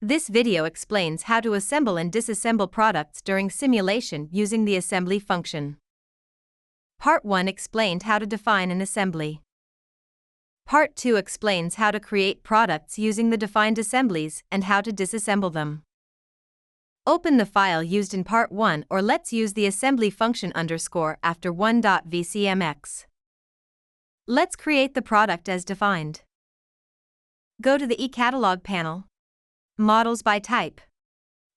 This video explains how to assemble and disassemble products during simulation using the assembly function. Part 1 explained how to define an assembly. Part 2 explains how to create products using the defined assemblies and how to disassemble them. Open the file used in Part 1 or let's use the assembly function after 1.vcmx. Let's create the product as defined. Go to the eCatalog panel. Models by type.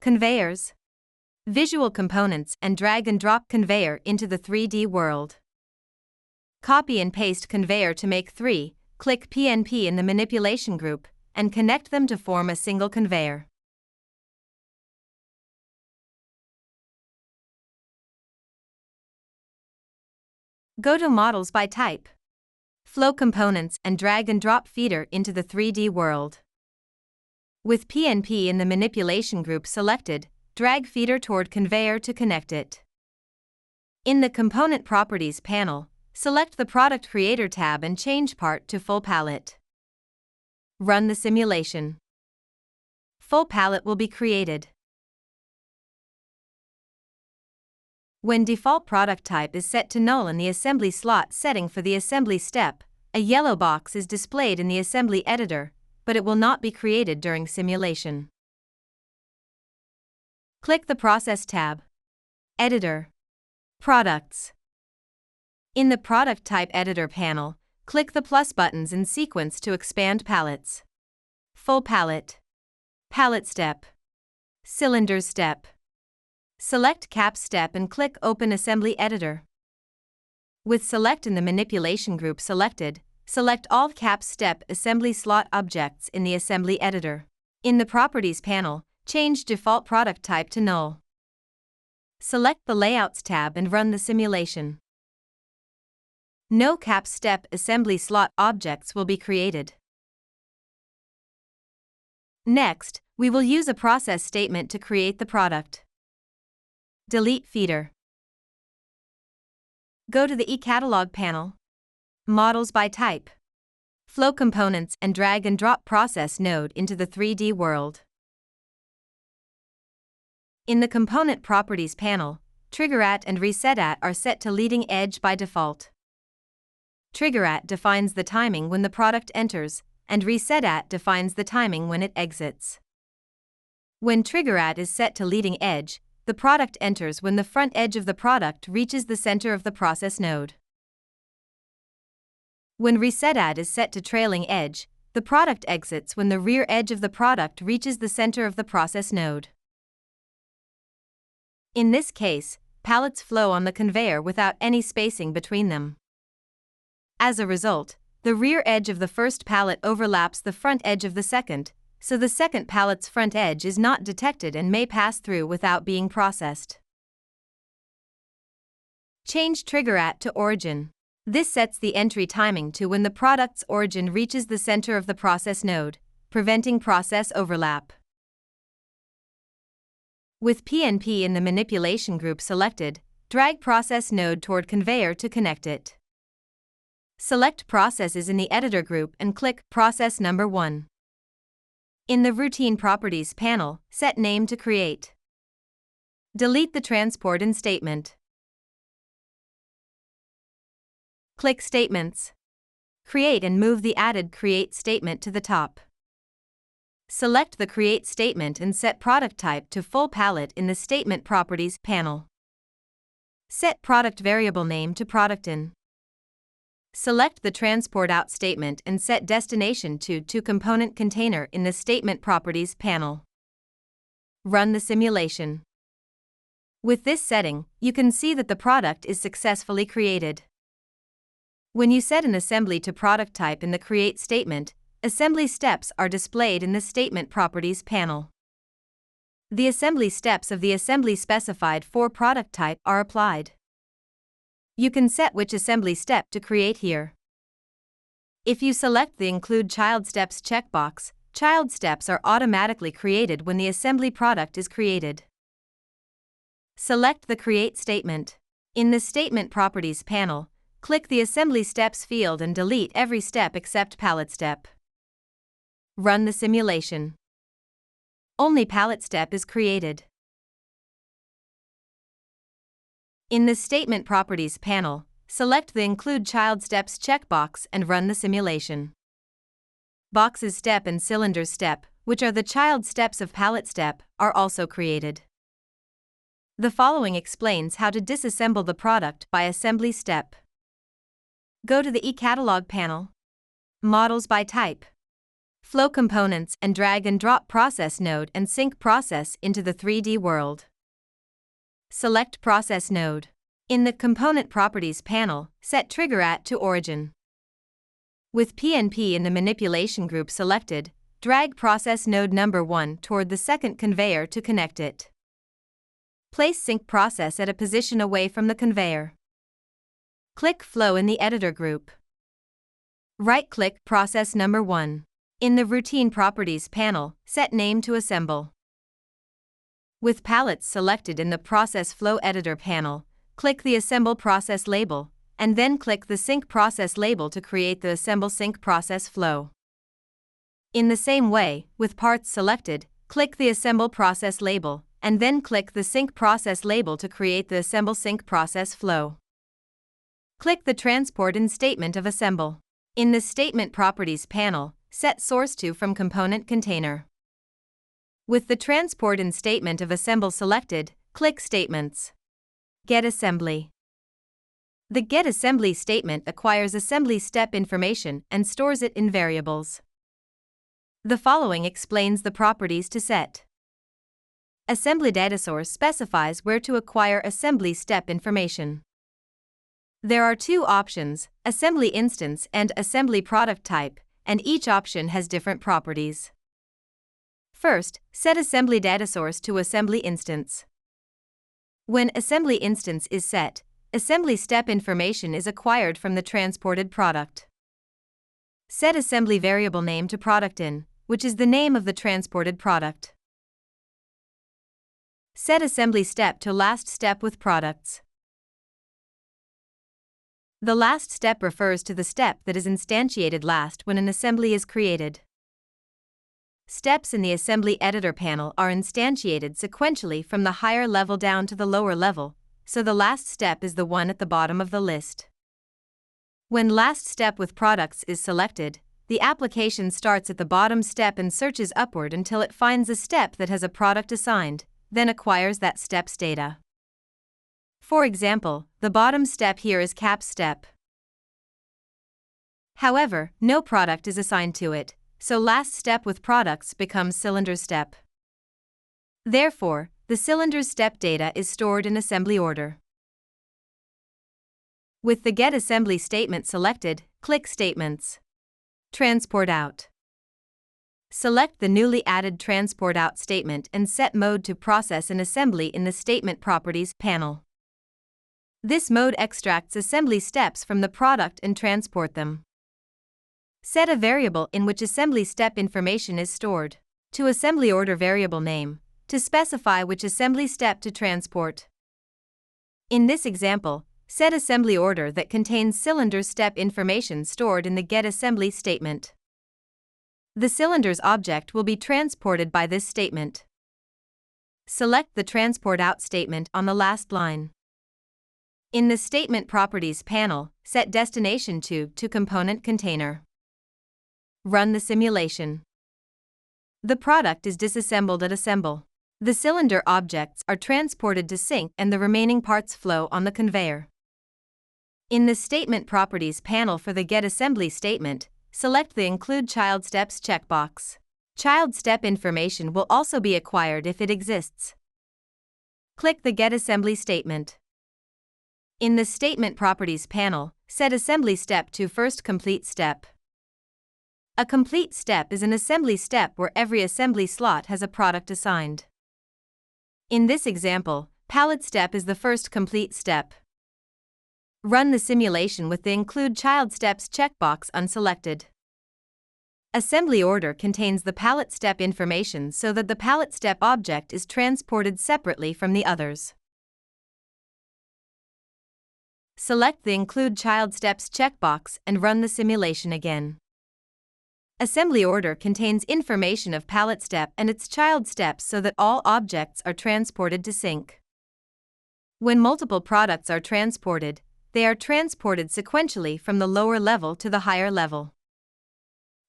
Conveyors. Visual components and drag and drop conveyor into the 3D world. Copy and paste conveyor to make 3, click PNP in the manipulation group, and connect them to form a single conveyor. Go to Models by type. Flow components and drag and drop feeder into the 3D world. With PNP in the manipulation group selected, drag feeder toward conveyor to connect it. In the Component Properties panel, select the Product Creator tab and change Part to Full Palette. Run the simulation. Full palette will be created. When default product type is set to null in the assembly slot setting for the assembly step, a yellow box is displayed in the assembly editor, but it will not be created during simulation. Click the Process tab. Editor. Products. In the Product Type Editor panel, click the plus buttons in sequence to expand palettes. Full palette. Palette step. Cylinders step. Select Cap step and click Open Assembly Editor. With Select in the manipulation group selected, select all Cap step assembly slot objects in the assembly editor. In the Properties panel, change default product type to null. Select the Layouts tab and run the simulation. No Cap step assembly slot objects will be created. Next, we will use a process statement to create the product. Delete feeder. Go to the eCatalog panel. Models by type. Flow components and drag and drop process node into the 3D world. In the Component Properties panel, TriggerAt and ResetAt are set to leading edge by default. TriggerAt defines the timing when the product enters, and ResetAt defines the timing when it exits. When TriggerAt is set to leading edge, the product enters when the front edge of the product reaches the center of the process node. When ResetAt is set to trailing edge, the product exits when the rear edge of the product reaches the center of the process node. In this case, pallets flow on the conveyor without any spacing between them. As a result, the rear edge of the first pallet overlaps the front edge of the second, so the second pallet's front edge is not detected and may pass through without being processed. Change TriggerAt to origin. This sets the entry timing to when the product's origin reaches the center of the process node, preventing process overlap. With PNP in the manipulation group selected, drag process node toward conveyor to connect it. Select Processes in the Editor group and click Process Number 1. In the Routine Properties panel, set Name to Create. Delete the transport in statement. Click Statements. Create and move the added Create statement to the top. Select the Create statement and set Product Type to Full Palette in the Statement Properties panel. Set Product Variable Name to ProductIn. Select the Transport Out statement and set Destination to Component Container in the Statement Properties panel. Run the simulation. With this setting, you can see that the product is successfully created. When you set an assembly to product type in the Create statement, assembly steps are displayed in the Statement Properties panel. The assembly steps of the assembly specified for product type are applied. You can set which assembly step to create here. If you select the Include Child Steps checkbox, child steps are automatically created when the assembly product is created. Select the Create statement. In the Statement Properties panel, click the Assembly Steps field and delete every step except pallet step. Run the simulation. only pallet step is created. In the Statement Properties panel, select the Include Child Steps checkbox and run the simulation. Boxes step and cylinders step, which are the child steps of pallet step, are also created. The following explains how to disassemble the product by assembly step. Go to the eCatalog panel, Models by Type, Flow Components, and drag and drop Process Node and sync process into the 3D world. Select Process Node. In the Component Properties panel, set Trigger at to Origin. With PNP in the Manipulation group selected, drag Process Node number 1 toward the second conveyor to connect it. Place Sync Process at a position away from the conveyor. Click Flow in the Editor group. Right-click Process number 1. In the Routine Properties panel, set Name to Assemble. With pallets selected in the Process Flow Editor panel, click the Assemble Process label, and then click the Sync Process label to create the Assemble Sync Process flow. In the same way, with parts selected, click the Assemble Process label, and then click the Sync Process label to create the Assemble Sync Process flow. Click the Transport in Statement of Assemble. In the Statement Properties panel, set Source to from Component Container. With the Transport in Statement of Assemble selected, click Statements. Get Assembly. The Get Assembly statement acquires assembly step information and stores it in variables. The following explains the properties to set. Assembly data source specifies where to acquire assembly step information. There are two options, Assembly Instance and Assembly Product Type, and each option has different properties. First, set Assembly Data Source to Assembly Instance. When Assembly Instance is set, assembly step information is acquired from the transported product. Set Assembly Variable Name to Product In, which is the name of the transported product. Set Assembly Step to Last Step with Products. The last step refers to the step that is instantiated last when an assembly is created. Steps in the Assembly Editor panel are instantiated sequentially from the higher level down to the lower level, so the last step is the one at the bottom of the list. When Last Step with Products is selected, the application starts at the bottom step and searches upward until it finds a step that has a product assigned, then acquires that step's data. For example, the bottom step here is Cap step. However, no product is assigned to it, so Last Step with Products becomes Cylinder step. Therefore, the cylinder's step data is stored in assembly order. With the Get Assembly statement selected, click Statements. Transport Out. Select the newly added Transport Out statement and set Mode to Process an Assembly in the Statement Properties panel. This mode extracts assembly steps from the product and transport them. Set a variable in which assembly step information is stored. To Assembly Order Variable Name, to specify which assembly step to transport. In this example, set assembly order that contains cylinder step information stored in the Get Assembly statement. The cylinder's object will be transported by this statement. Select the Transport Out statement on the last line. In the Statement Properties panel, set Destination to Component Container. Run the simulation. The product is disassembled at Assemble. The cylinder objects are transported to sync and the remaining parts flow on the conveyor. In the Statement Properties panel for the Get Assembly statement, select the Include Child Steps checkbox. Child step information will also be acquired if it exists. Click the Get Assembly statement. In the Statement Properties panel, set Assembly Step to First Complete Step. A complete step is an assembly step where every assembly slot has a product assigned. In this example, Pallet Step is the first complete step. Run the simulation with the Include Child Steps checkbox unselected. Assembly order contains the pallet step information so that the pallet step object is transported separately from the others. Select the Include Child Steps checkbox and run the simulation again. Assembly order contains information of pallet step and its child steps so that all objects are transported to sync. When multiple products are transported, they are transported sequentially from the lower level to the higher level.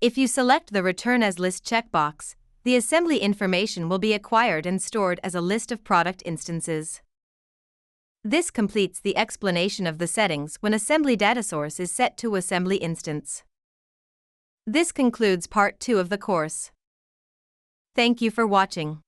If you select the Return as List checkbox, the assembly information will be acquired and stored as a list of product instances. This completes the explanation of the settings when assembly data source is set to assembly instance. This concludes part 2 of the course. Thank you for watching.